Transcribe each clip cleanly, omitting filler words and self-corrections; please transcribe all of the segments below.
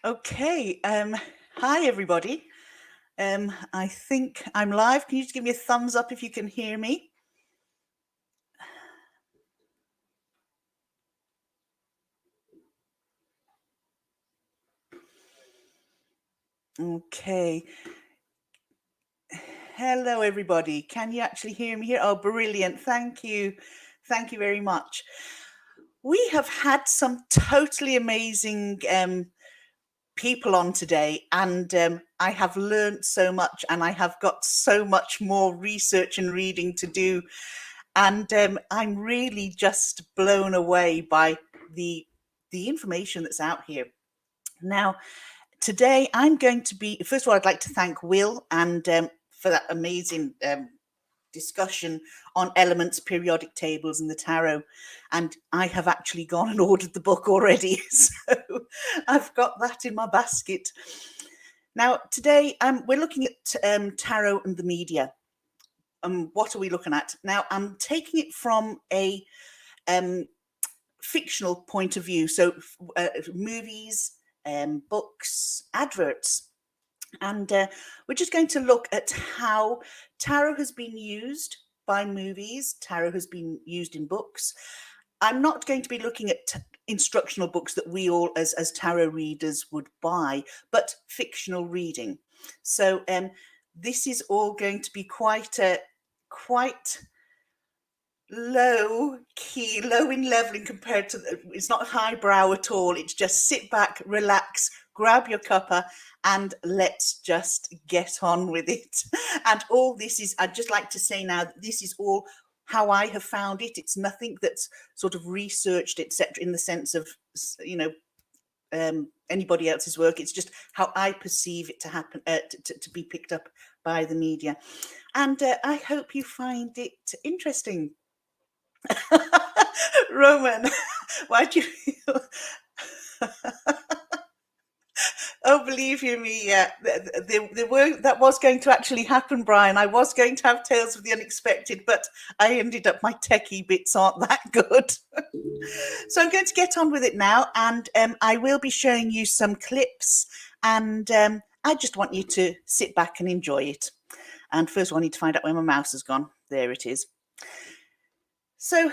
Okay. Hi everybody. I think I'm live. Can you just give me a thumbs up if you can hear me? Okay. Hello everybody. Can you actually hear me here? Oh, brilliant. Thank you. Thank you very much. We have had some totally amazing people on today, and I have learned so much, and I have got so much more research and reading to do, and I'm really just blown away by the information that's out here. Now, today I'm going to be, first of all, I'd like to thank Will and for that amazing discussion on elements, periodic tables, and the tarot. And I have actually gone and ordered the book already, so I've got that in my basket. Now, today we're looking at tarot and the media. What are we looking at? Now, I'm taking it from a fictional point of view, so movies, books, adverts. And we're just going to look at how tarot has been used by movies, tarot has been used in books. I'm not going to be looking at instructional books that we all as tarot readers would buy, but fictional reading. So this is all going to be quite low key, low in leveling compared to it's not highbrow at all. It's just sit back, relax, grab your cuppa, and let's just get on with it. And all this is, I'd just like to say now that this is all how I have found it. It's nothing that's sort of researched, etc., in the sense of, anybody else's work. It's just how I perceive it to happen, to be picked up by the media. And I hope you find it interesting. Roman, why do you feel? Oh, believe you me, yeah, that was going to actually happen, Brian. I was going to have Tales of the Unexpected, but I ended up, my techie bits aren't that good. So I'm going to get on with it now, and I will be showing you some clips, and I just want you to sit back and enjoy it. And first of all, I need to find out where my mouse has gone. There it is. So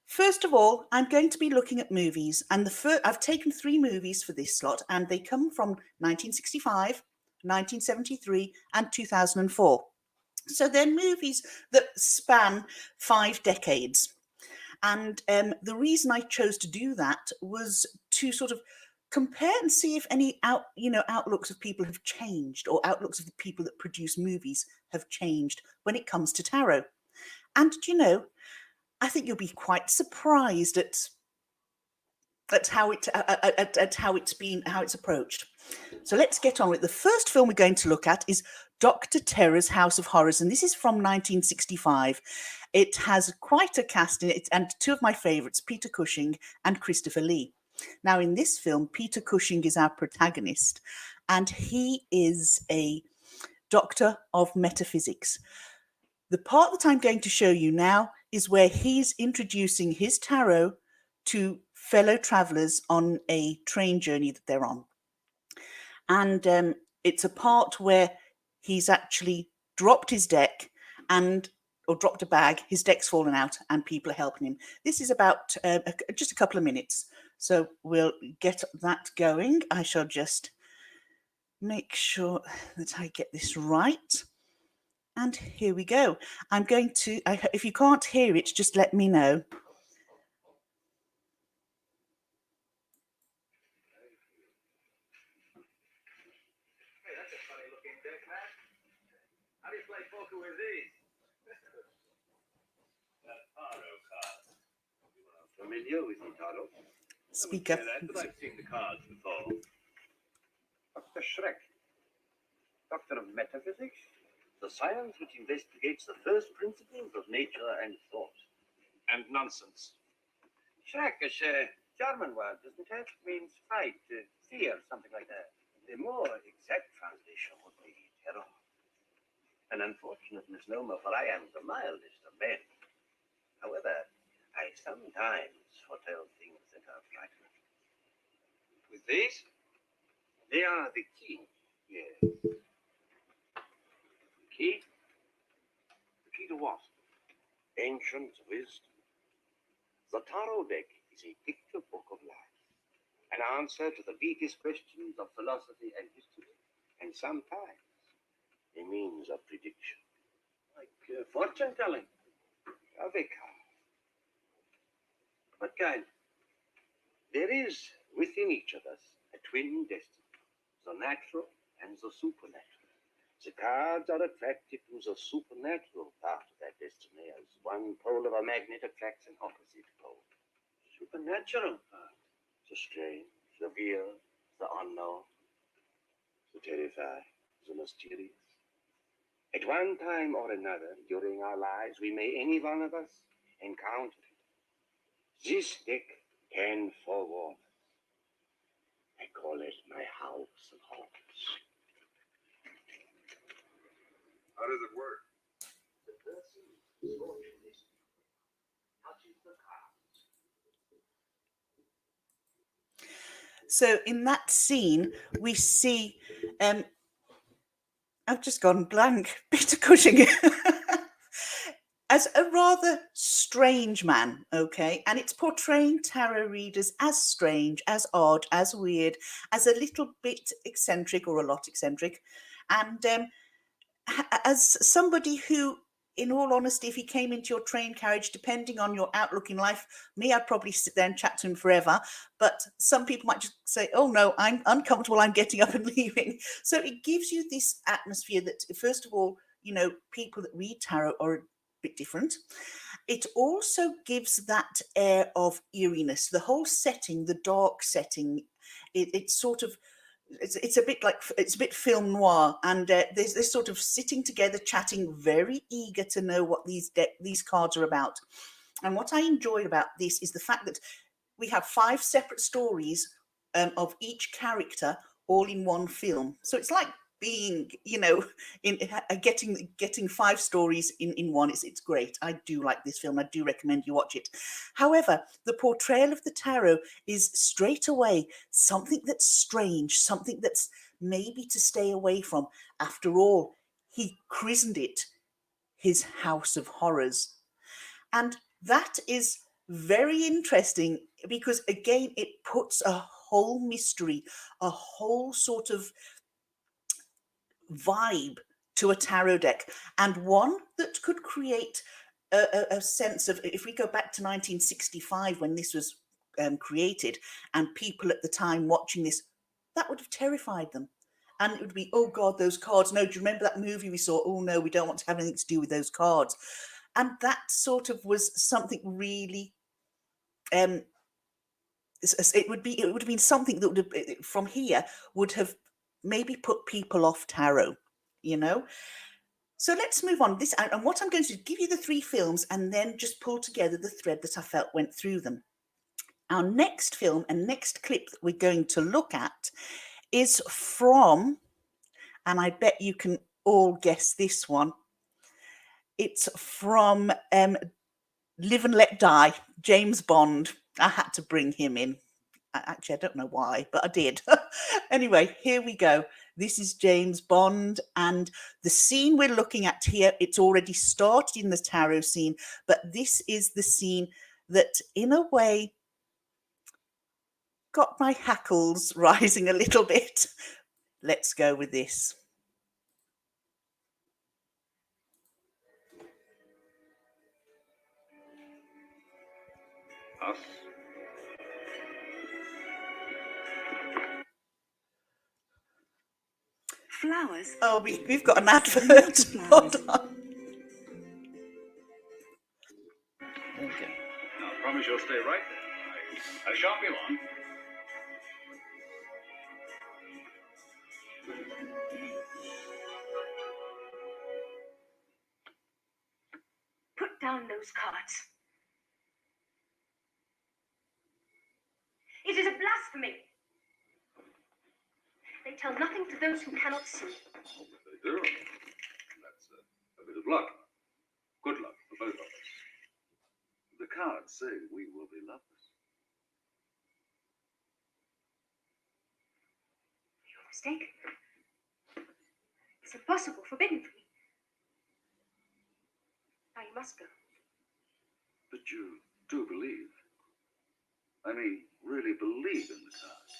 first of all, I'm going to be looking at movies, and I've taken 3 movies for this slot, and they come from 1965, 1973, and 2004. So they're movies that span 5 decades. And the reason I chose to do that was to sort of compare and see if any outlooks of people have changed, or outlooks of the people that produce movies have changed when it comes to tarot. And I think you'll be quite surprised at how it's approached. So let's get on with it. The first film we're going to look at is Dr. Terror's House of Horrors, and this is from 1965. It has quite a cast in it, and 2 of my favourites, Peter Cushing and Christopher Lee. Now, in this film, Peter Cushing is our protagonist, and he is a doctor of metaphysics. The part that I'm going to show you now is where he's introducing his tarot to fellow travellers on a train journey that they're on. And it's a part where he's actually dropped his deck or dropped a bag, his deck's fallen out, and people are helping him. This is about just a couple of minutes. So we'll get that going. I shall just make sure that I get this right. And here we go. I'm going to, if you can't hear it, just let me know. Hey, that's a funny looking deck, man. How do you play poker with these? Tarot cards. You are familiar with Italo? Speak up. But I've seen the cards before. Dr. Schreck, Doctor of Metaphysics, the science which investigates the first principles of nature and thought. And nonsense. Schreck is a German word, isn't it? It means fright, fear, something like that. The more exact translation would be terror. An unfortunate misnomer, for I am the mildest of men. However, I sometimes foretell things that are frightening. With these? They are the key. Yes. Key? The key to what? Ancient wisdom. The tarot deck is a picture book of life, an answer to the deepest questions of philosophy and history, and sometimes a means of prediction. Like fortune telling. Of a kind. What kind? There is within each of us a twin destiny, the natural and the supernatural. The cards are attracted to the supernatural part of that destiny, as one pole of a magnet attracts an opposite pole. Supernatural part? The strange, the weird, the unknown, the terrifying, the mysterious. At one time or another during our lives, we may, any one of us, encounter it. This deck can forewarn us. I call it my house of horrors. How does it work? The person whose fortune is touches the cards. So in that scene, we see, I've just gone blank, Peter Cushing, as a rather strange man, okay? And it's portraying tarot readers as strange, as odd, as weird, as a little bit eccentric or a lot eccentric. And as somebody who, in all honesty, if he came into your train carriage, depending on your outlook in life, me, I'd probably sit there and chat to him forever. But some people might just say, oh no, I'm uncomfortable, I'm getting up and leaving. So it gives you this atmosphere that, first of all, you know, people that read tarot are a bit different. It also gives that air of eeriness. The whole setting, the dark setting, it's sort of, it's a bit like, it's a bit film noir, and there's this sort of sitting together, chatting, very eager to know what these cards are about. And what I enjoy about this is the fact that we have 5 separate stories of each character all in one film. So it's like being, you know, in getting 5 stories in one. It's great. I do like this film. I do recommend you watch it. However, the portrayal of the tarot is straight away something that's strange, something that's maybe to stay away from. After all, he christened it his House of Horrors. And that is very interesting because, again, it puts a whole mystery, a whole sort of vibe to a tarot deck, and one that could create a sense of, if we go back to 1965 when this was created, and people at the time watching this, that would have terrified them. And it would be, oh God, those cards. No, do you remember that movie we saw? Oh no, we don't want to have anything to do with those cards. And that sort of was something really, it would have been something that would have, from here, would have maybe put people off tarot, you know. So let's move on. This, and what I'm going to do, give you the 3 films and then just pull together the thread that I felt went through them. Our next film and next clip that we're going to look at is from, and I bet you can all guess this one. It's from Live and Let Die, James Bond. I had to bring him in. Actually, I don't know why, but I did. Anyway, here we go. This is James Bond, and the scene we're looking at here, it's already started in the tarot scene, but this is the scene that, in a way, got my hackles rising a little bit. Let's go with this. Us? Flowers. Oh, we've got an advert. Hold on. There we go. Now, I promise you'll stay right there. I shan't be long. Put down those cards. It is a blasphemy. They tell nothing to those who cannot see. Oh, but they do. That's a bit of luck. Good luck for both of us. The cards say we will be lovers. You mistake. It's impossible, forbidden for me. Now you must go. But you do believe. I mean, really believe in the cards.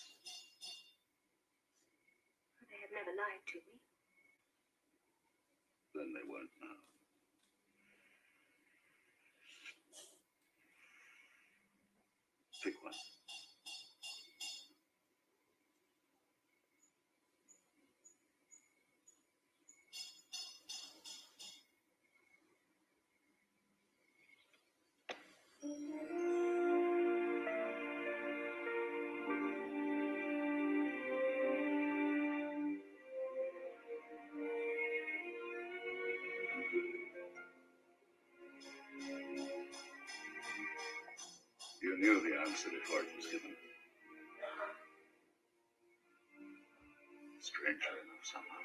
They have never lied to me. Then they won't now. Pick one. You knew the answer before it was given. Strangely enough, somehow.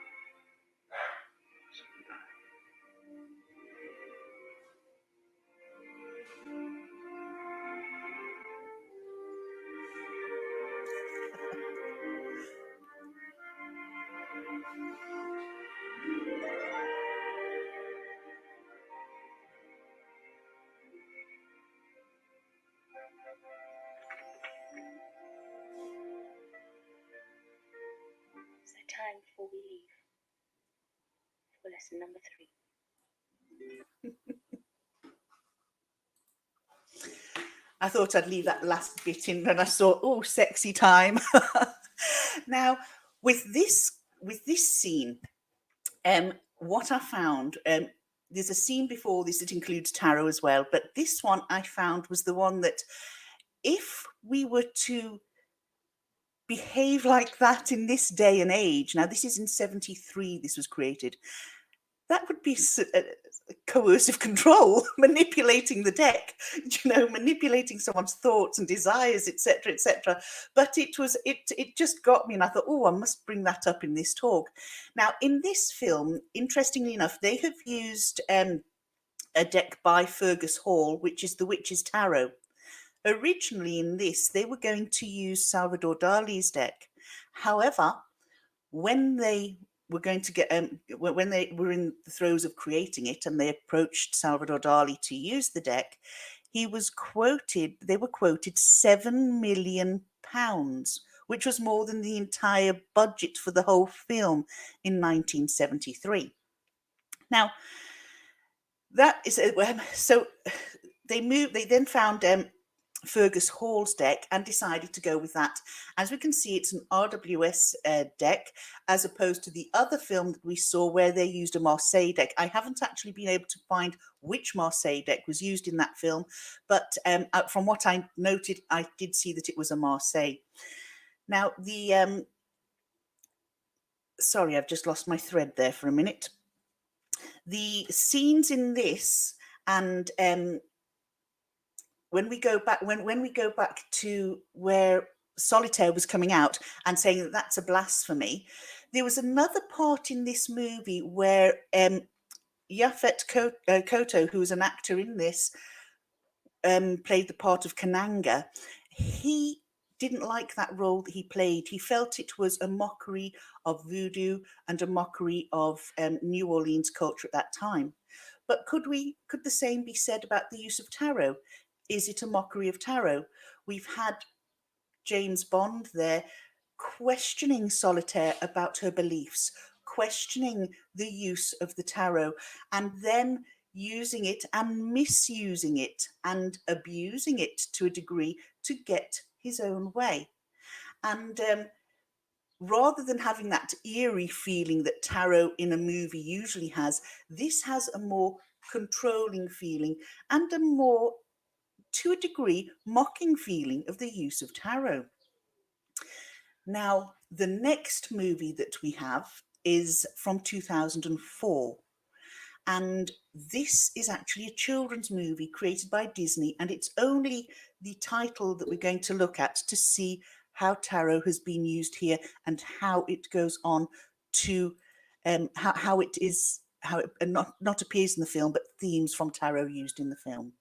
So did I. Is there time before we leave for lesson number 3? I thought I'd leave that last bit in, and I saw, oh, sexy time. Now, with this scene, what I found, there's a scene before this that includes tarot as well, but this one I found was the one that, if we were to behave like that in this day and age, now this is in 73, this was created, that would be coercive control, manipulating the deck, manipulating someone's thoughts and desires, etc., etc. But it just got me, and I thought, oh, I must bring that up in this talk. Now, in this film, interestingly enough, they have used a deck by Fergus Hall, which is the Witch's Tarot. Originally in this, they were going to use Salvador Dali's deck. However, when they were going to get, when they were in the throes of creating it and they approached Salvador Dali to use the deck, they were quoted £7 million, which was more than the entire budget for the whole film in 1973. Now, that is, so they then found Fergus Hall's deck and decided to go with that. As we can see, it's an RWS deck, as opposed to the other film that we saw where they used a Marseille deck. I haven't actually been able to find which Marseille deck was used in that film, but from what I noted, I did see that it was a Marseille. Now, sorry, I've just lost my thread there for a minute. The scenes in this, and when we go back to where Solitaire was coming out and saying that that's a blasphemy, there was another part in this movie where Yaphet Kotto, who was an actor in this, played the part of Kananga. He didn't like that role that he played. He felt it was a mockery of voodoo and a mockery of New Orleans culture at that time. But could the same be said about the use of tarot? Is it a mockery of tarot? We've had James Bond there questioning Solitaire about her beliefs, questioning the use of the tarot, and then using it and misusing it and abusing it to a degree to get his own way. And rather than having that eerie feeling that tarot in a movie usually has, this has a more controlling feeling and a more, to a degree, mocking feeling of the use of tarot. Now, the next movie that we have is from 2004. And this is actually a children's movie created by Disney, and it's only the title that we're going to look at to see how tarot has been used here and how it goes on to how it not appears in the film, but themes from tarot used in the film.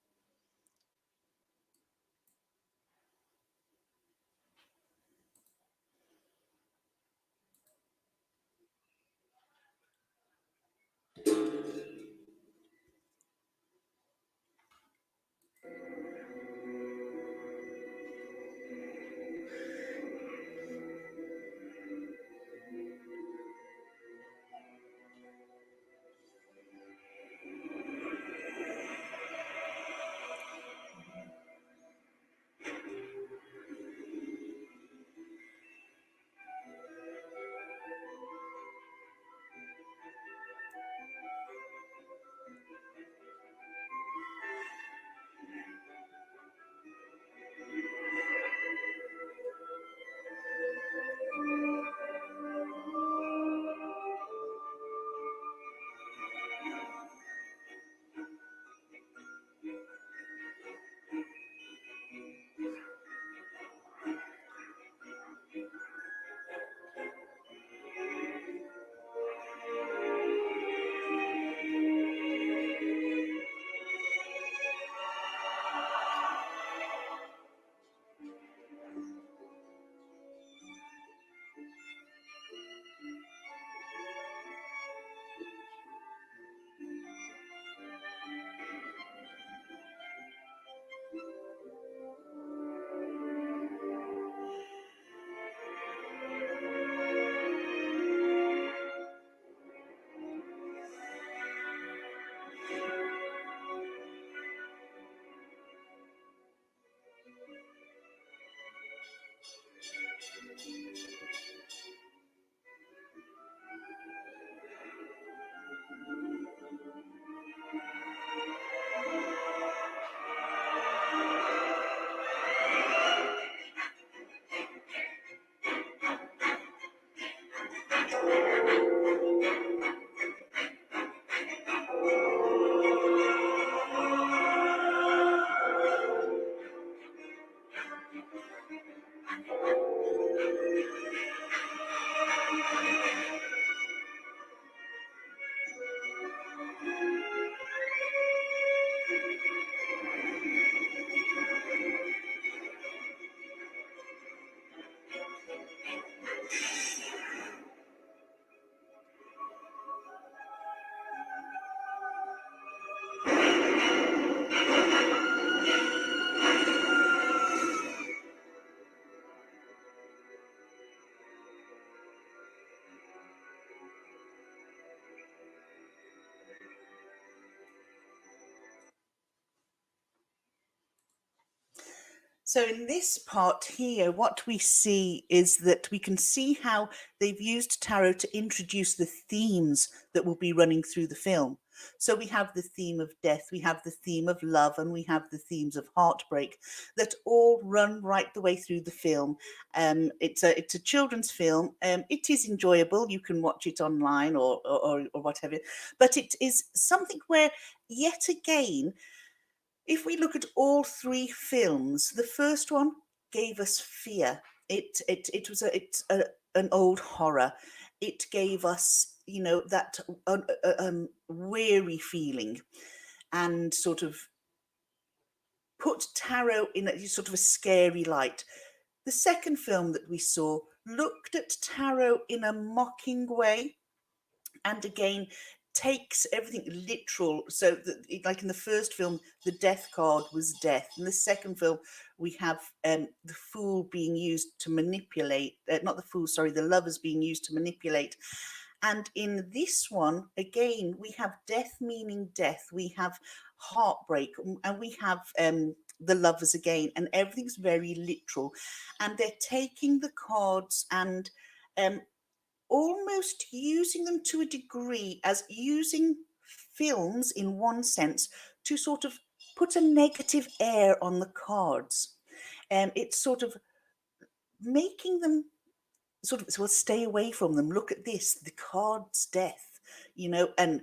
So in this part here, what we see is that we can see how they've used tarot to introduce the themes that will be running through the film. So we have the theme of death, we have the theme of love, and we have the themes of heartbreak that all run right the way through the film. It's a children's film. It is enjoyable. You can watch it online or whatever, but it is something where, yet again, if we look at all three films, the first one gave us fear. It was an old horror. It gave us, you know, that weary feeling, and sort of put tarot in a sort of a scary light. The second film that we saw looked at tarot in a mocking way, and again takes everything literal. So that, like in the first film, the death card was death. In the second film, we have the fool being used to manipulate, not the fool, sorry, the lovers being used to manipulate. And in this one, again, we have death meaning death, we have heartbreak, and we have the lovers again, and everything's very literal. And they're taking the cards and almost using them to a degree as using films in one sense to sort of put a negative air on the cards. It's sort of making them sort of, well, stay away from them. Look at this, the card's death, you know, and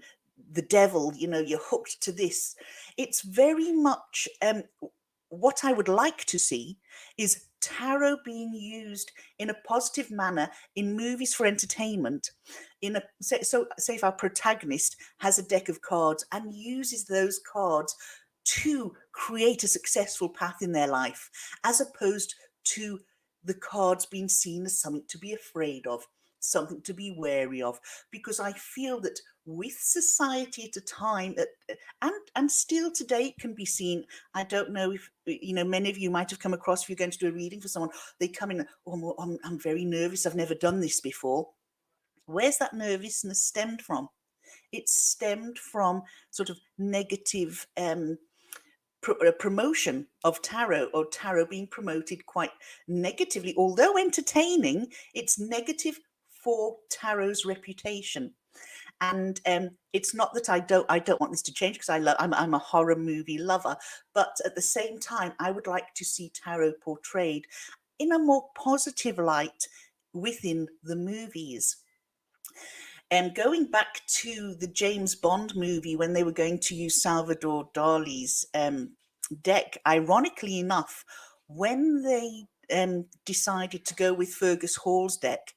the devil, you know, you're hooked to this. It's very much what I would like to see is tarot being used in a positive manner in movies for entertainment. So say if our protagonist has a deck of cards and uses those cards to create a successful path in their life, as opposed to the cards being seen as something to be afraid of, something to be wary of, because I feel that with society at a time and still today it can be seen. I don't know if, you know, many of you might have come across, if you're going to do a reading for someone, they come in, oh, I'm very nervous, I've never done this before. Where's that nervousness stemmed from? It's stemmed from sort of negative promotion of tarot, or tarot being promoted quite negatively. Although entertaining, it's negative for tarot's reputation. And it's not that I don't want this to change, because I'm a horror movie lover, but at the same time I would like to see tarot portrayed in a more positive light within the movies. And going back to the James Bond movie, when they were going to use Salvador Dali's deck, ironically enough, when they decided to go with Fergus Hall's deck,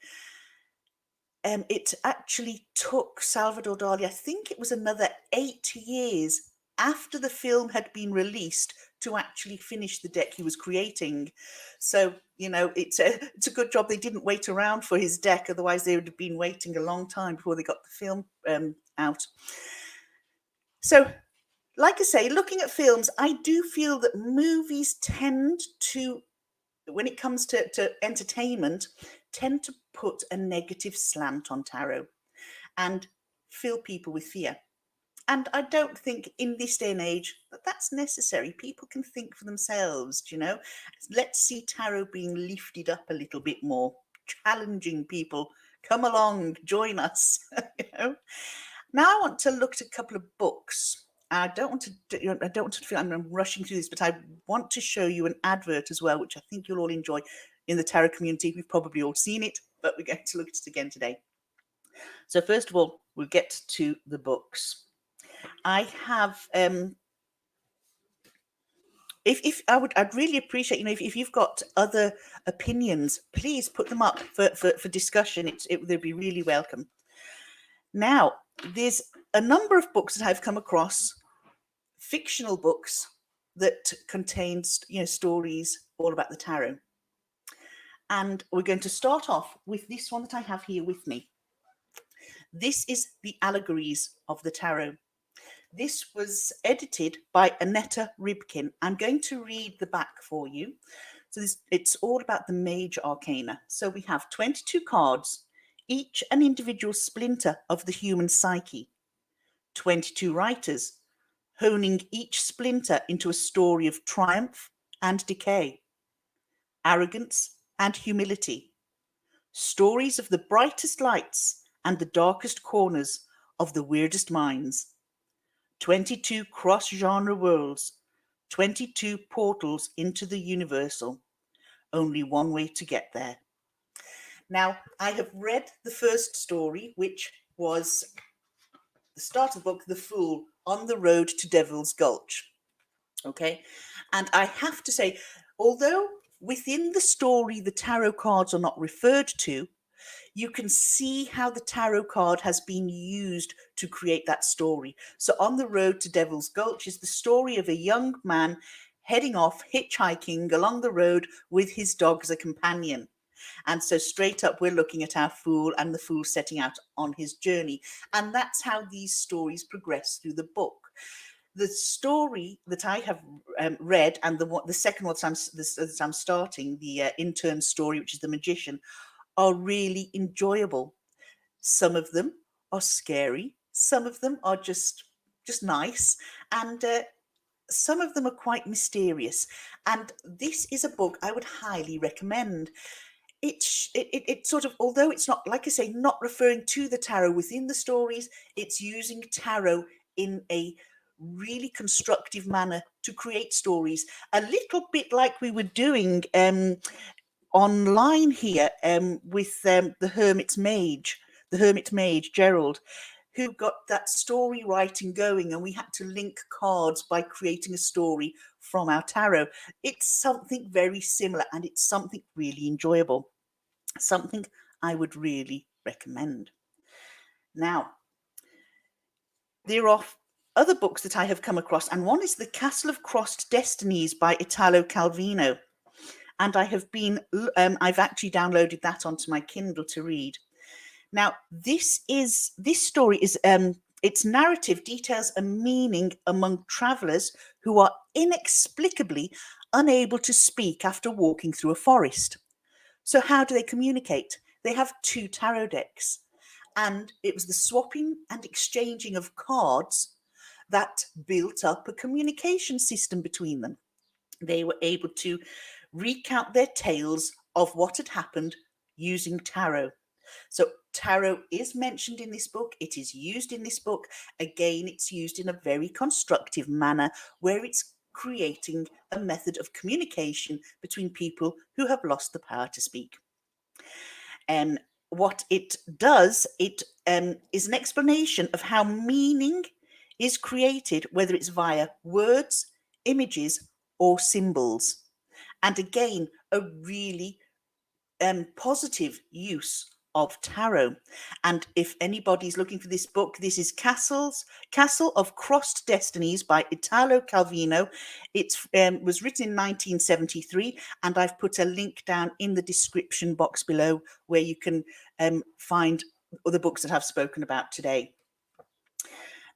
it actually took Salvador Dali, I think it was another 8 years after the film had been released, to actually finish the deck he was creating. So, you know, it's a good job they didn't wait around for his deck, otherwise they would have been waiting a long time before they got the film out. So, like I say, looking at films, I do feel that movies tend to, when it comes to entertainment, tend to put a negative slant on tarot and fill people with fear. And I don't think in this day and age that that's necessary. People can think for themselves, you know. Let's see tarot being lifted up a little bit more, challenging people. Come along, join us, you know. Now I want to look at a couple of books. I don't want to feel I'm rushing through this, but I want to show you an advert as well, which I think you'll all enjoy in the tarot community. We've probably all seen it, but we're going to look at it again today. So first of all, we'll get to the books. I have I'd really appreciate, if you've got other opinions, please put them up for discussion. They'd be really welcome. Now, there's a number of books that I've come across, fictional books that contain stories all about the tarot. And we're going to start off with this one that I have here with me. This is the Allegories of the Tarot. This was edited by Annetta Ribkin. I'm going to read the back for you. So it's all about the major arcana. So we have 22 cards, each an individual splinter of the human psyche. 22 writers, honing each splinter into a story of triumph and decay, arrogance and humility. Stories of the brightest lights and the darkest corners of the weirdest minds. 22 cross-genre worlds, 22 portals into the universal. Only one way to get there. Now, I have read the first story, which was the start of the book, The Fool on the Road to Devil's Gulch. Okay, and I have to say, although within the story the tarot cards are not referred to, you can see how the tarot card has been used to create that story. So On the Road to Devil's Gulch is the story of a young man heading off hitchhiking along the road with his dog as a companion. And so straight up, we're looking at our fool and the fool setting out on his journey. And that's how these stories progress through the book. The story that I have read, and the second one that I'm starting, the intern story, which is The Magician, are really enjoyable. Some of them are scary. Some of them are just nice. And some of them are quite mysterious. And this is a book I would highly recommend. It sort of, although it's not, like I say, not referring to the tarot within the stories, it's using tarot in a really constructive manner to create stories, a little bit like we were doing online here with the Hermit Mage Gerald, who got that story writing going, and we had to link cards by creating a story from our tarot. It's something very similar, and it's something really enjoyable, something I would really recommend. Now, there are other books that I have come across, and one is The Castle of Crossed Destinies by Italo Calvino. And I've actually downloaded that onto my Kindle to read. Now, this story is, its narrative details a meaning among travelers who are inexplicably unable to speak after walking through a forest. So how do they communicate? They have 2 tarot decks, and it was the swapping and exchanging of cards that built up a communication system between them. They were able to recount their tales of what had happened using tarot. So tarot is mentioned in this book. It is used in this book. Again, it's used in a very constructive manner where it's creating a method of communication between people who have lost the power to speak. And what it does, it is an explanation of how meaning is created, whether it's via words, images, or symbols. And again, a really positive use of tarot. And if anybody's looking for this book, this is Castle of Crossed Destinies by Italo Calvino. It was written in 1973, and I've put a link down in the description box below where you can find other books that I've spoken about today.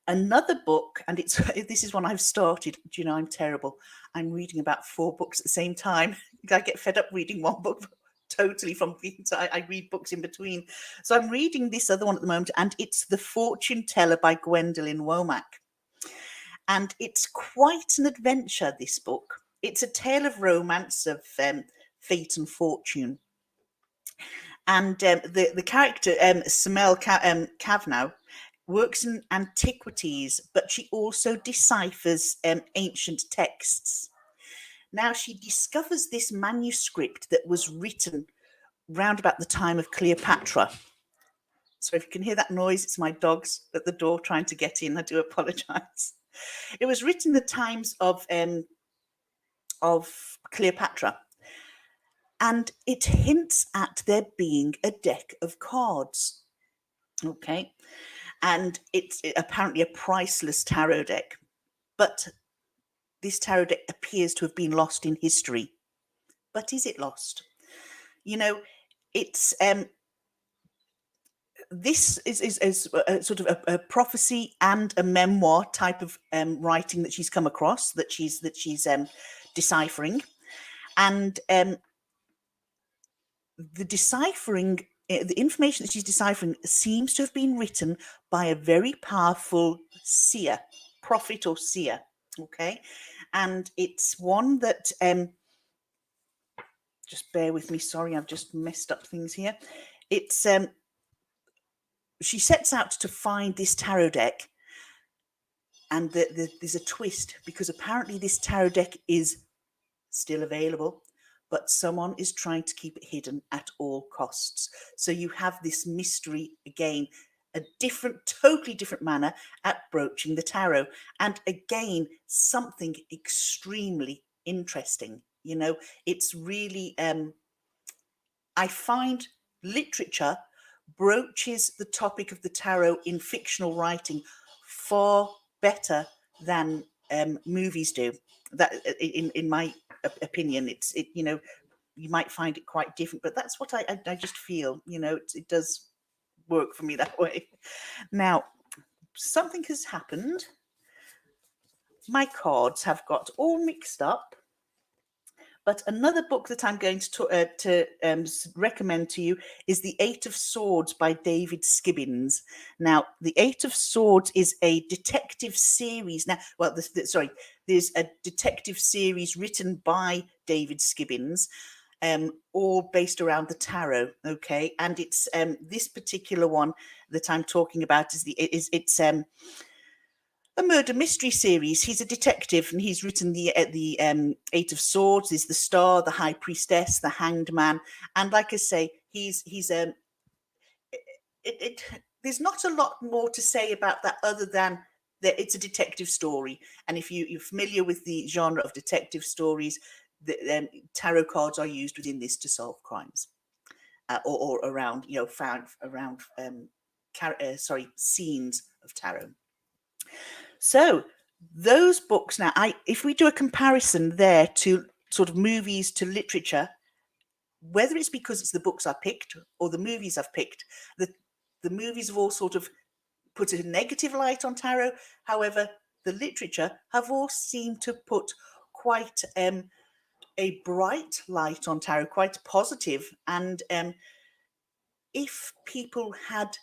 Another book, and this is one I've started. Do you know, I'm terrible. I'm reading about 4 books at the same time. I get fed up reading one book totally from I read books in between. So I'm reading this other one at the moment, and it's The Fortune Teller by Gwendolyn Womack. And it's quite an adventure, this book. It's a tale of romance, of fate and fortune. And the character, Samel Kavanaugh, works in antiquities, but she also deciphers ancient texts. Now, she discovers this manuscript that was written round about the time of Cleopatra. So if you can hear that noise, it's my dogs at the door trying to get in. I do apologise. It was written in the times of Cleopatra, and it hints at there being a deck of cards. Okay, and it's apparently a priceless tarot deck, but this tarot deck appears to have been lost in history. But is it lost? You know, it's this is a sort of a prophecy and a memoir type of writing that she's come across, that she's deciphering, and the deciphering, the information that she's deciphering seems to have been written by a very powerful seer, prophet or seer. Okay, and it's one that just bear with me. Sorry, I've just messed up things here. It's she sets out to find this tarot deck, and there's a twist, because apparently this tarot deck is still available, but someone is trying to keep it hidden at all costs. So you have this mystery again, a totally different manner at broaching the tarot, and again something extremely interesting. You know, it's really I find literature broaches the topic of the tarot in fictional writing far better than movies do. That, in my opinion, you know, you might find it quite different, but that's what I just feel. You know, it does work for me that way. Now, something has happened. My cards have got all mixed up. But another book that I'm going to recommend to you is The Eight of Swords by David Skibbins. Now, The Eight of Swords is a detective series. Now, well, there's a detective series written by David Skibbins, all based around the tarot. Okay, and it's this particular one that I'm talking about it's a murder mystery series. He's a detective, and he's written the Eight of Swords. Is the Star, the High Priestess, the Hanged Man, and like I say, he's there's not a lot more to say about that other than that it's a detective story. And if you're familiar with the genre of detective stories, the tarot cards are used within this to solve crimes, or around, you know, found around scenes of tarot. So those books now, if we do a comparison there to sort of movies to literature, whether it's because it's the books I picked or the movies I've picked, the movies have all sort of put a negative light on tarot. However, the literature have all seemed to put quite a bright light on tarot, quite positive. And if people had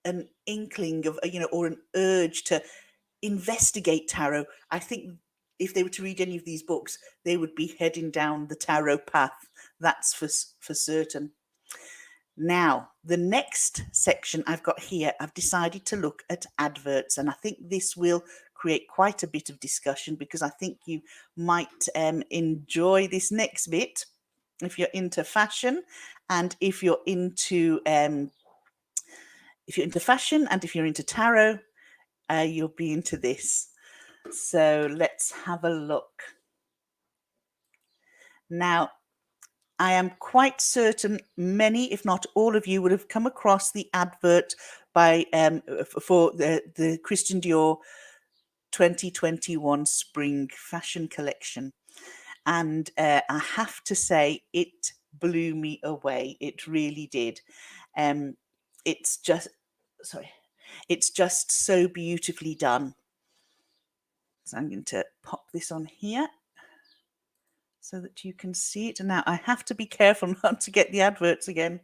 an inkling of, you know, or an urge to investigate tarot, I think if they were to read any of these books, they would be heading down the tarot path. That's for certain. Now, the next section I've got here, I've decided to look at adverts, and I think this will create quite a bit of discussion, because I think you might enjoy this next bit if you're into fashion, and if you're into fashion, and if you're into tarot, you'll be into this. So let's have a look. Now, I am quite certain many, if not all of you, would have come across the advert by for the Christian Dior 2021 spring fashion collection. And I have to say, it blew me away. It really did. It's just so beautifully done. So I'm going to pop this on here so that you can see it. And now I have to be careful not to get the adverts again.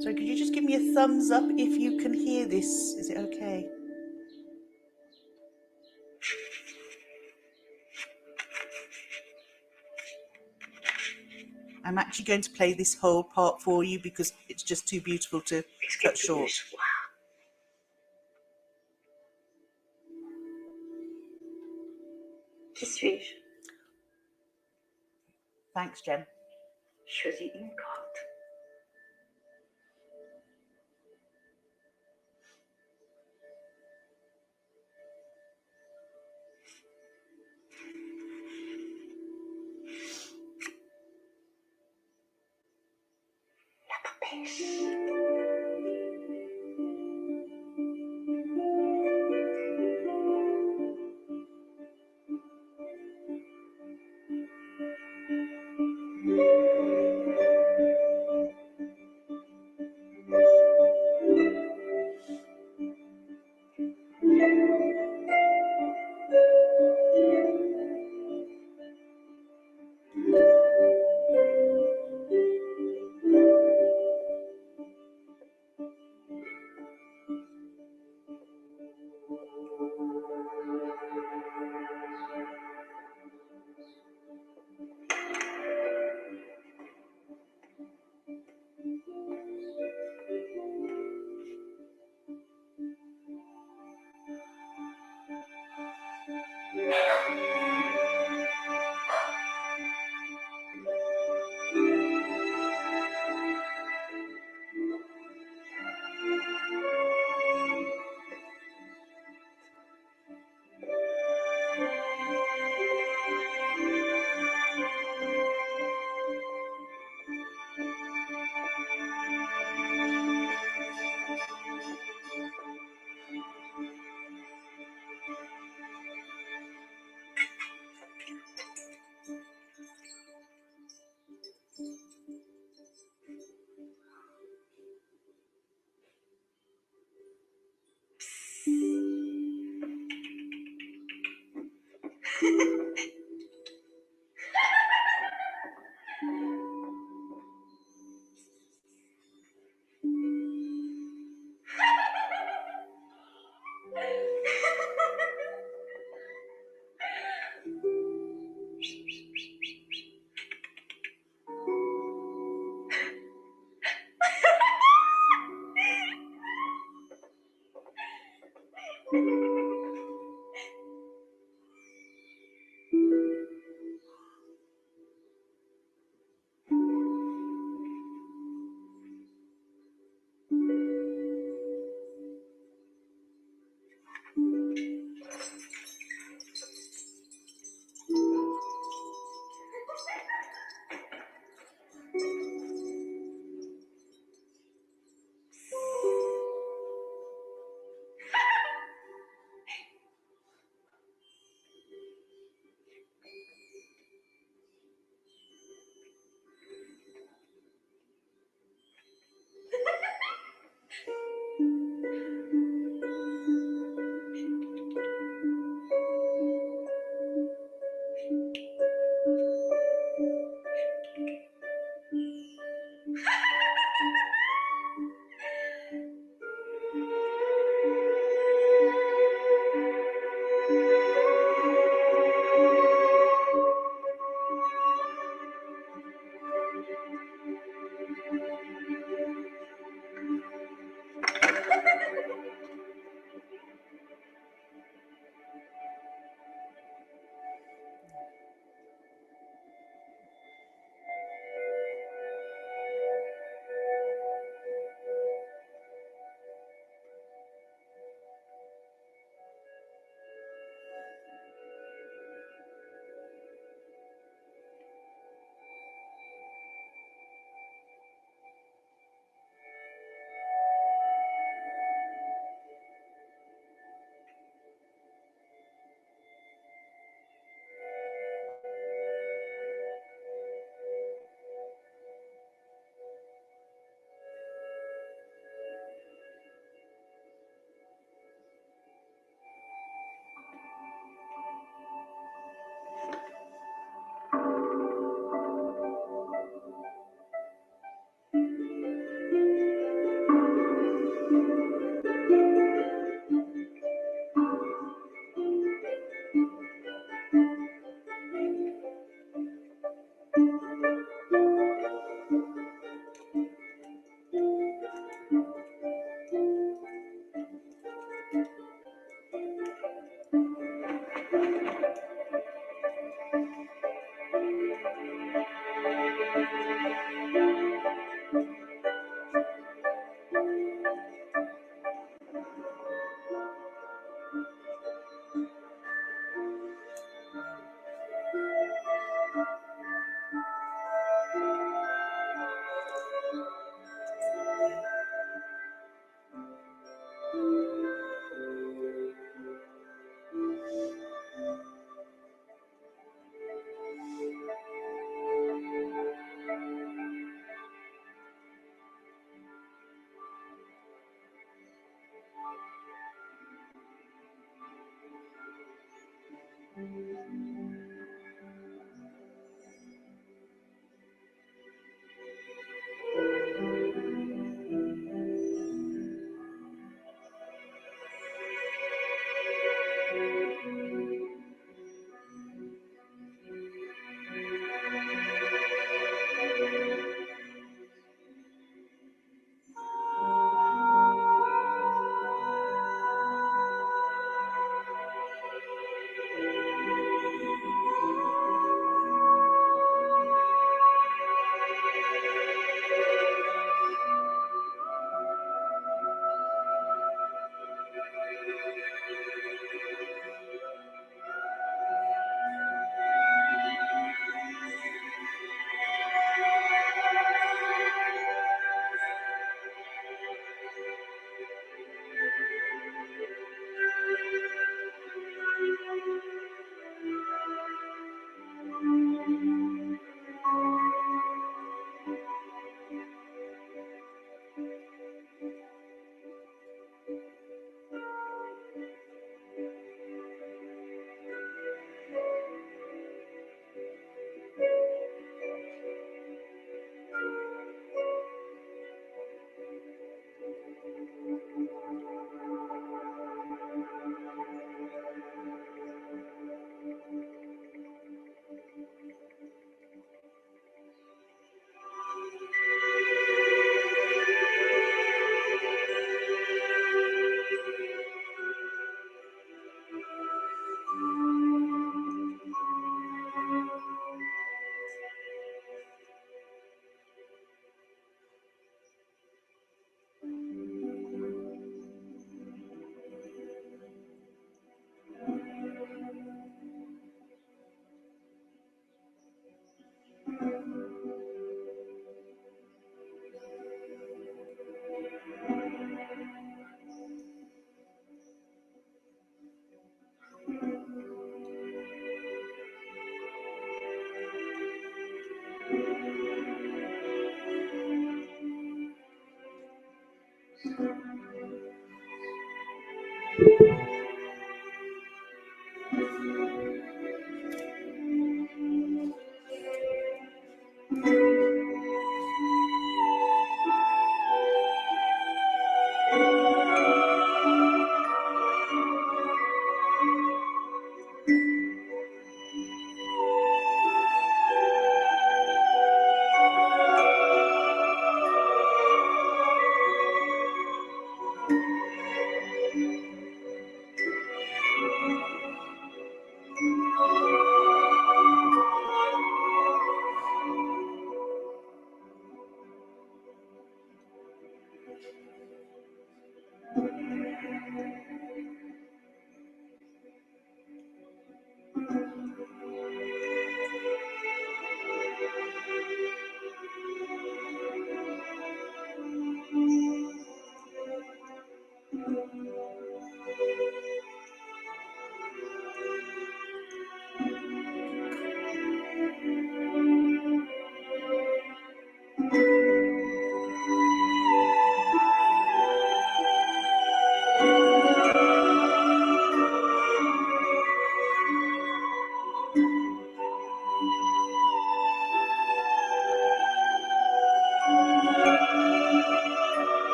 So could you just give me a thumbs up if you can hear this? Is it okay? I'm actually going to play this whole part for you because it's just too beautiful to cut short. Wow. Qui suis-je? Thanks, Jen. Choisis une carte. La papesse.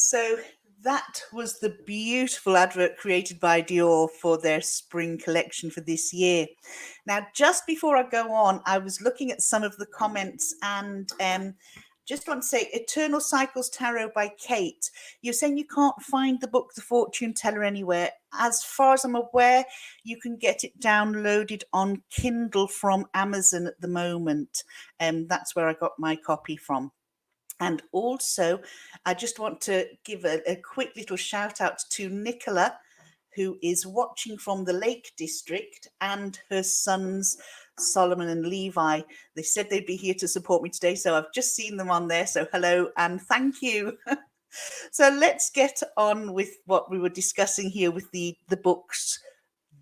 So that was the beautiful advert created by Dior for their spring collection for this year. Now, just before I go on, I was looking at some of the comments and just want to say Eternal Cycles Tarot by Kate. You're saying you can't find the book, The Fortune Teller, anywhere. As far as I'm aware, you can get it downloaded on Kindle from Amazon at the moment. That's where I got my copy from. And also, I just want to give a quick little shout out to Nicola, who is watching from the Lake District, and her sons, Solomon and Levi. They said they'd be here to support me today, so I've just seen them on there. So hello and thank you. So let's get on with what we were discussing here with the books,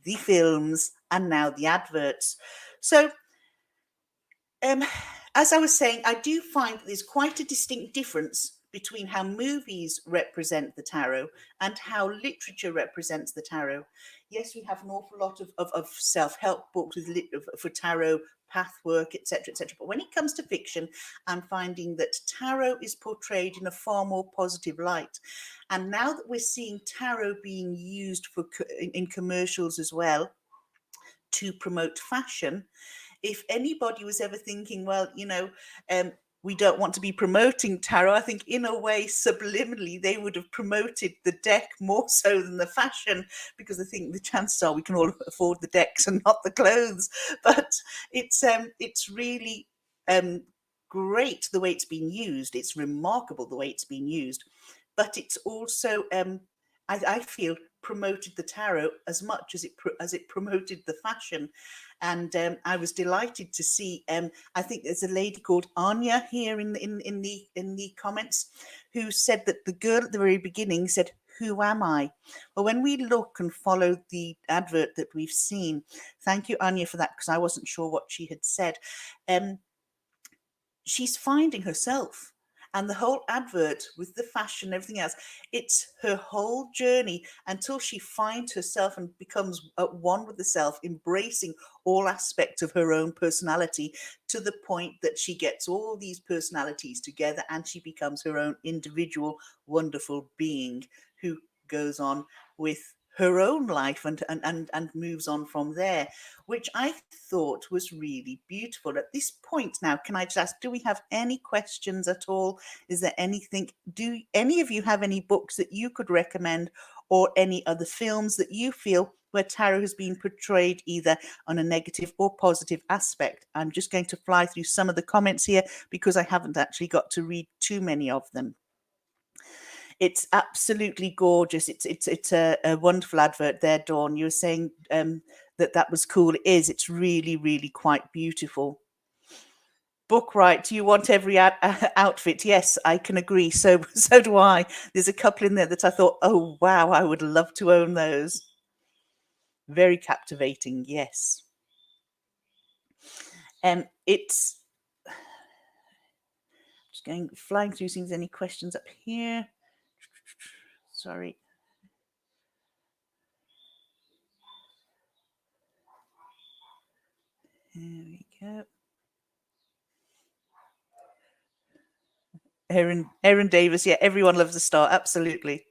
the films, and now the adverts. So as I was saying, I do find that there's quite a distinct difference between how movies represent the tarot and how literature represents the tarot. Yes, we have an awful lot of self-help books with for tarot, path work, etc., etc. But when it comes to fiction, I'm finding that tarot is portrayed in a far more positive light. And now that we're seeing tarot being used in commercials as well to promote fashion, if anybody was ever thinking, well, we don't want to be promoting tarot, I think in a way, subliminally, they would have promoted the deck more so than the fashion, because I think the chances are we can all afford the decks and not the clothes. But it's really great the way it's been used. It's remarkable the way it's been used. But it's also, I feel, promoted the tarot as much as it promoted the fashion. And I was delighted to see. I think there's a lady called Anya here in the comments who said that the girl at the very beginning said, "Who am I?" Well, when we look and follow the advert that we've seen, thank you, Anya, for that, because I wasn't sure what she had said. She's finding herself. And the whole advert with the fashion and everything else, it's her whole journey until she finds herself and becomes at one with the self, embracing all aspects of her own personality, to the point that she gets all these personalities together and she becomes her own individual, wonderful being who goes on with her own life and moves on from there, which I thought was really beautiful. At this point now, can I just ask, do we have any questions at all? Is there anything, do any of you have any books that you could recommend, or any other films that you feel where tarot has been portrayed either on a negative or positive aspect? I'm just going to fly through some of the comments here because I haven't actually got to read too many of them. It's absolutely gorgeous. It's a wonderful advert there, Dawn. You were saying that was cool. It is. It's really, really quite beautiful. Book right. Do you want every outfit? Yes, I can agree. So do I. There's a couple in there that I thought, oh, wow, I would love to own those. Very captivating. Yes. It's just flying through. See if there's any questions up here. Sorry. There we go. Erin Davis. Yeah, everyone loves a star. Absolutely.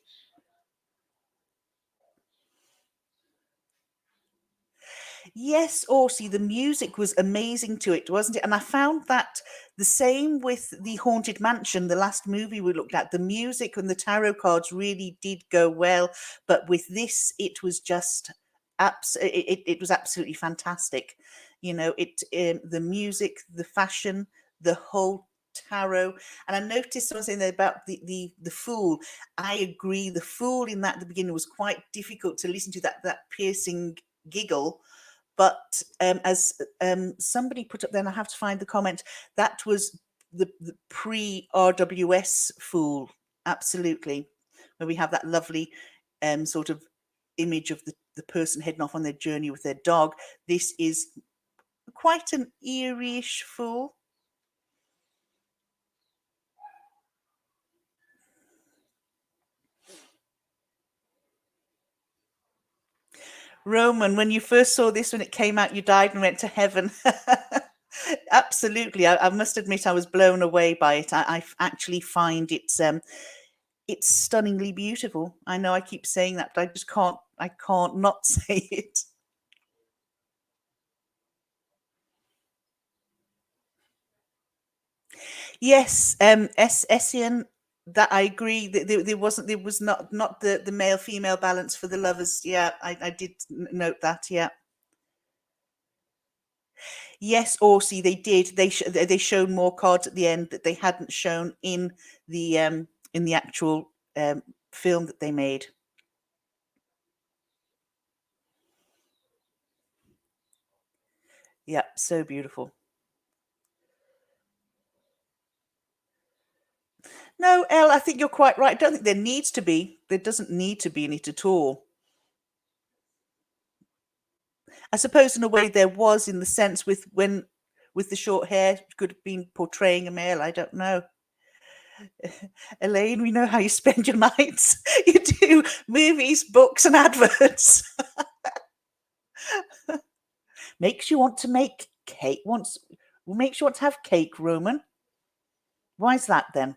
Yes, Orsi, the music was amazing to it, wasn't it? And I found that the same with the Haunted Mansion, the last movie we looked at. The music and the tarot cards really did go well, but with this, it was just it was absolutely fantastic. The music, the fashion, the whole tarot. And I noticed someone saying that about the fool. I agree. The fool in that at the beginning was quite difficult to listen to, that piercing giggle. But as somebody put up there, and I have to find the comment, that was the pre-RWS fool, absolutely, where we have that lovely sort of image of the person heading off on their journey with their dog. This is quite an eerie-ish fool. Roman, when you first saw this when it came out, you died and went to heaven. Absolutely. I must admit I was blown away by it. I actually find it's It's stunningly beautiful. I know I keep saying that, but I just can't. I can't not say it. Yes, Essien. That I agree. There wasn't. There was not the male female balance for the lovers. Yeah, I did note that. Yeah. Yes, Orsi, they did. They showed more cards at the end that they hadn't shown in the actual film that they made. Yeah, so beautiful. No, Elle, I think you're quite right. I don't think there needs to be. There doesn't need to be in it at all. I suppose in a way there was, in the sense with the short hair could have been portraying a male. I don't know. Elaine, we know how you spend your nights. You do movies, books, and adverts. Makes you want to make cake. Makes you want to have cake, Roman. Why is that then?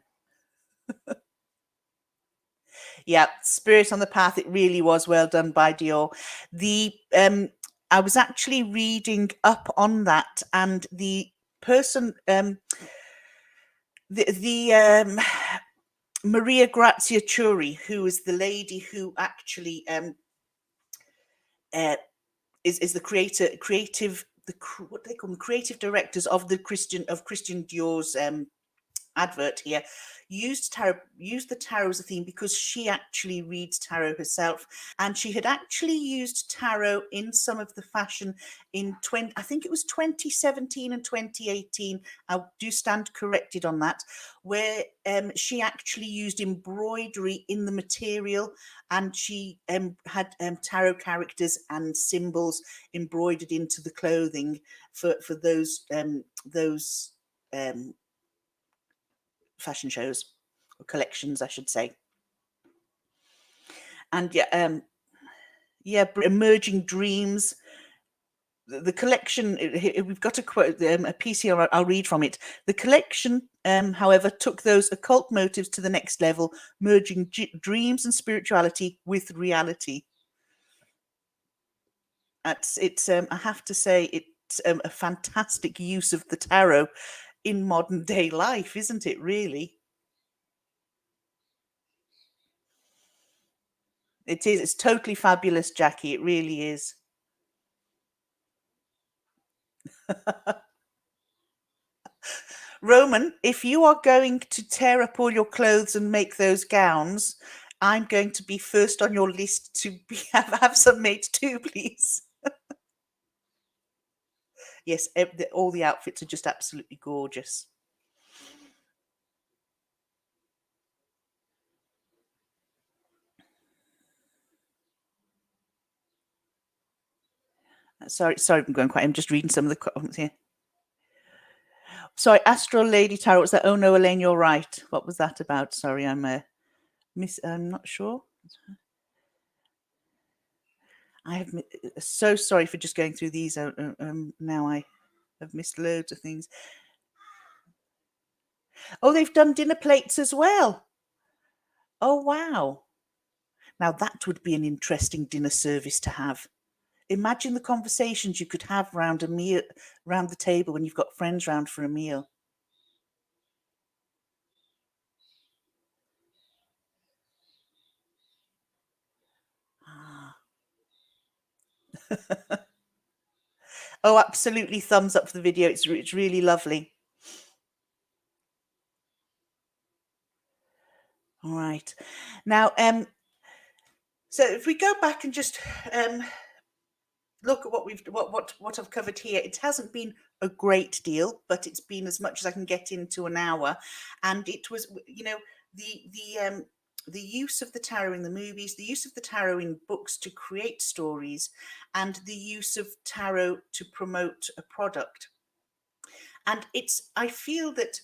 Yeah, Spirit on the Path. It really was well done by Dior. The I was actually reading up on that, and the person, the Maria Grazia Chiuri, who is the lady who actually is the what do they call them, creative directors of Christian Dior's advert here, used the tarot as a theme because she actually reads tarot herself, and she had actually used tarot in some of the fashion in I think it was 2017 and 2018. I do stand corrected on that, where she actually used embroidery in the material, and she had tarot characters and symbols embroidered into the clothing for those fashion shows, or collections, I should say. And emerging dreams. The collection, we've got a quote, a piece here. I'll read from it. The collection, however, took those occult motives to the next level, merging dreams and spirituality with reality. It's I have to say, it's a fantastic use of the tarot in modern day life, isn't it? Really. It is. It's totally fabulous, Jackie. It really is. Roman, if you are going to tear up all your clothes and make those gowns, I'm going to be first on your list to have some made too, please. Yes, all the outfits are just absolutely gorgeous. Sorry, I'm going quiet. I'm just reading some of the comments here. Sorry, Astral Lady Tarot. Was that? Oh no, Elaine, you're right. What was that about? Sorry, I'm not sure. I have so sorry for just going through these. Now I have missed loads of things. Oh, they've done dinner plates as well. Oh wow! Now that would be an interesting dinner service to have. Imagine the conversations you could have round a meal, round the table when you've got friends round for a meal. Ah. Oh, absolutely! Thumbs up for the video. It's really lovely. All right, now so if we go back and just look at what I've covered here, it hasn't been a great deal, but it's been as much as I can get into an hour, and it was, the use of the tarot in the movies, the use of the tarot in books to create stories, and the use of tarot to promote a product. And I feel that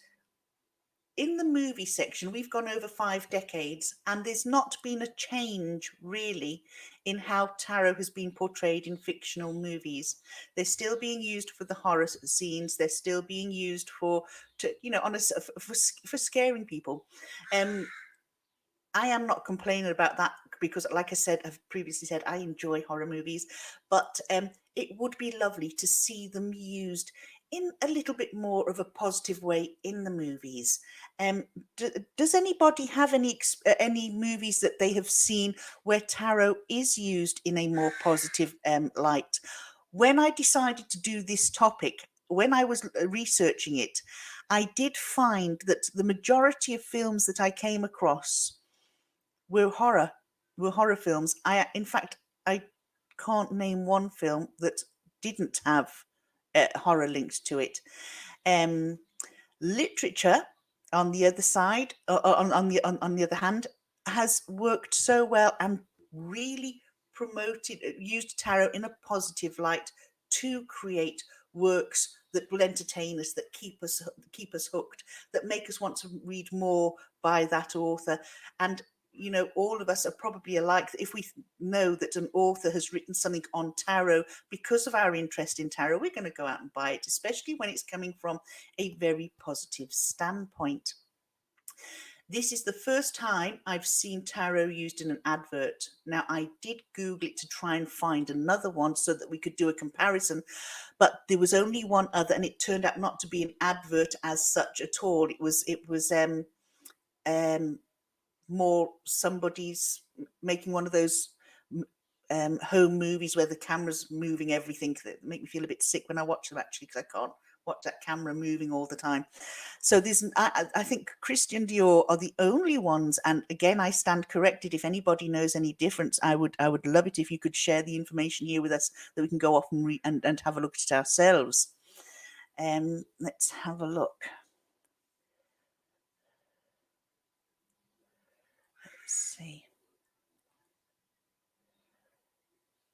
in the movie section, we've gone over 5 decades, and there's not been a change really in how tarot has been portrayed in fictional movies. They're still being used for the horror scenes. They're still being used for scaring people. I am not complaining about that because, like I said, I've previously said, I enjoy horror movies, but it would be lovely to see them used in a little bit more of a positive way in the movies. Does anybody have any movies that they have seen where tarot is used in a more positive light? When I decided to do this topic, when I was researching it, I did find that the majority of films that I came across were horror films. In fact, I can't name one film that didn't have horror linked to it. Literature, on the other side, on the other hand, has worked so well and really used tarot in a positive light to create works that will entertain us, that keep us hooked, that make us want to read more by that author. And all of us are probably alike. If we know that an author has written something on tarot because of our interest in tarot, we're going to go out and buy it, especially when it's coming from a very positive standpoint. This is the first time I've seen tarot used in an advert. Now, I did Google it to try and find another one so that we could do a comparison, but there was only one other, and it turned out not to be an advert as such at all. It was more somebody's making one of those home movies where the camera's moving everything, that make me feel a bit sick when I watch them, actually, because I can't watch that camera moving all the time. So I think Christian Dior are the only ones, and again, I stand corrected. If anybody knows any difference, I would love it if you could share the information here with us, that we can go off and have a look at it ourselves. Let's have a look. See,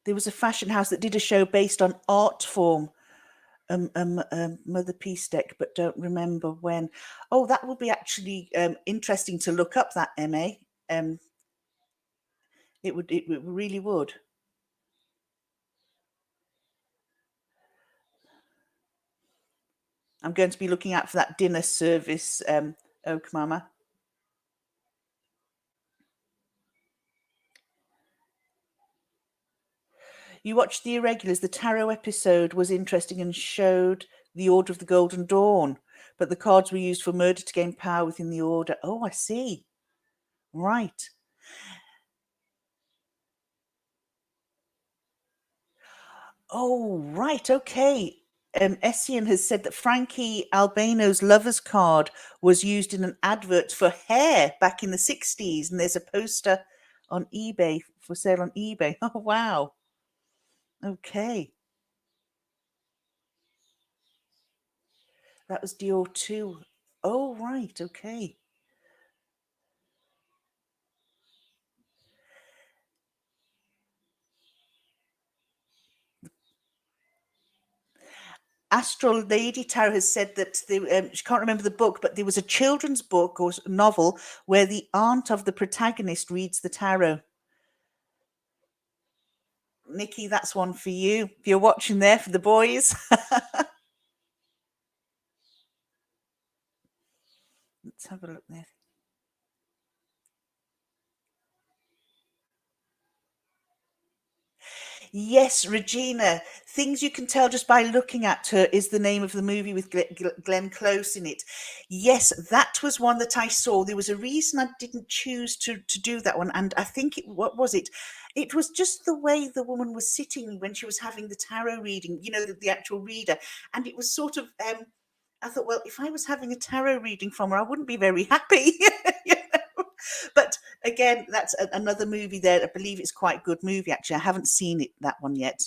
there was a fashion house that did a show based on art form, Mother Peace deck, but don't remember when. Oh, that would be actually interesting to look up, that, MA. It really would. I'm going to be looking out for that dinner service, Oak Mama. You watched The Irregulars. The tarot episode was interesting and showed the Order of the Golden Dawn, but the cards were used for murder to gain power within the order. Oh, I see. Right. Oh, right. Okay. Essien has said that Frankie Albano's lover's card was used in an advert for hair back in the 60s, and there's a poster on eBay, for sale on eBay. Oh, wow. Okay. That was Dior too. Oh, right. Okay. Astral Lady Tarot has said that she can't remember the book, but there was a children's book or novel where the aunt of the protagonist reads the tarot. Nikki, that's one for you. If you're watching there for the boys. Let's have a look there. Yes, Regina. Things You Can Tell Just by Looking at Her is the name of the movie with Glenn Close in it. Yes, that was one that I saw. There was a reason I didn't choose to do that one. And I think what was it? It was just the way the woman was sitting when she was having the tarot reading, the actual reader. And it was sort of, I thought, well, if I was having a tarot reading from her, I wouldn't be very happy. But again, that's another movie there. I believe it's quite a good movie, actually. I haven't seen that one yet.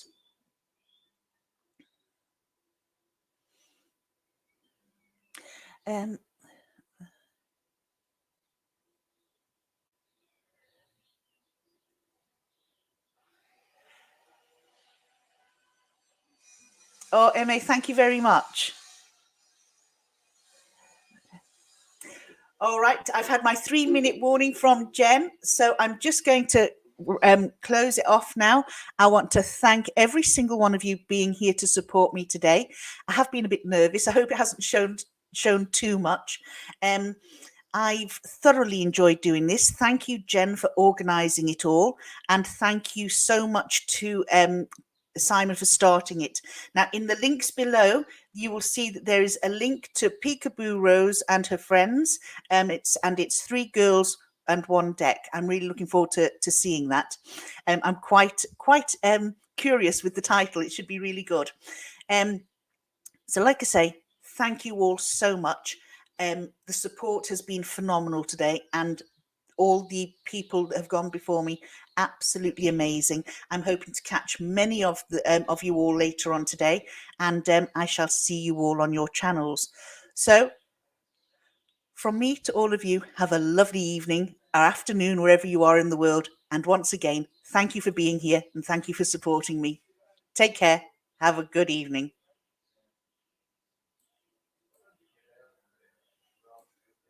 Oh, Emma, thank you very much. All right, I've had my 3-minute warning from Jen, so I'm just going to close it off now. I want to thank every single one of you being here to support me today. I have been a bit nervous. I hope it hasn't shown too much. I've thoroughly enjoyed doing this. Thank you, Jen, for organising it all. And thank you so much to Simon for starting it. Now, in the links below, you will see that there is a link to Peekaboorose and her friends. It's 3 girls and 1 deck. I'm really looking forward to seeing that. I'm quite curious with the title. It should be really good. So like I say, thank you all so much. The support has been phenomenal today, and all the people that have gone before me, absolutely amazing. I'm hoping to catch many of you all later on today, and I shall see you all on your channels. So from me to all of you, have a lovely evening or afternoon wherever you are in the world. And once again, thank you for being here and thank you for supporting me. Take care. Have a good evening.